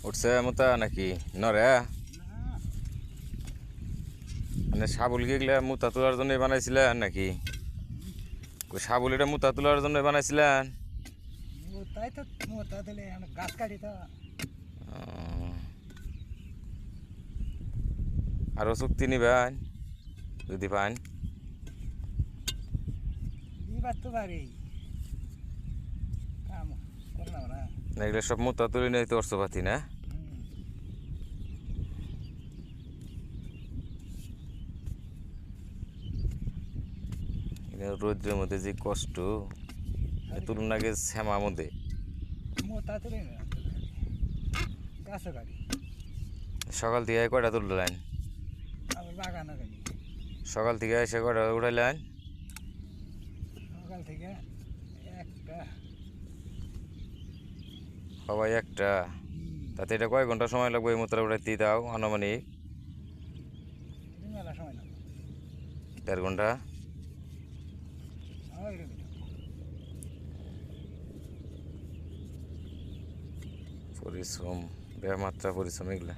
উঠছে মোতা নাকি নরে মানে সাবুল গিয়ে মুতা তোলার জন্য বানাইছিলেন নাকি সাবুল এটা মুতা তোলার জন্য বানাইছিলেন তাই তো মোটা দিলে গাছ কাটি তো আরো চুক্তি নিবেন যদি পান দিবার তো পারি কাম করলাম না এগুলো সব মুতা তুলে নিয়ে তো অর্থপাতি না রৌদ্রের মধ্যে যে কষ্ট তুলুন আগে শ্যামা মধ্যে মোটা তুলে না গাছও কাটি সকাল থেকে কয়টা তুললেন আবার বাগানও কাটি সকাল থেকে এসে কয়টা উঠাইলেন সকাল থেকে একটা সবাই একটা তাতে এটা কয় ঘন্টা সময় লাগবে এই মুত্রা উঠাইতে দাও আনুমানিক মেলা সময় না 1.5 ঘন্টা পরিশ্রম ব্যায়ামাত্রা পরিশ্রম এগুলা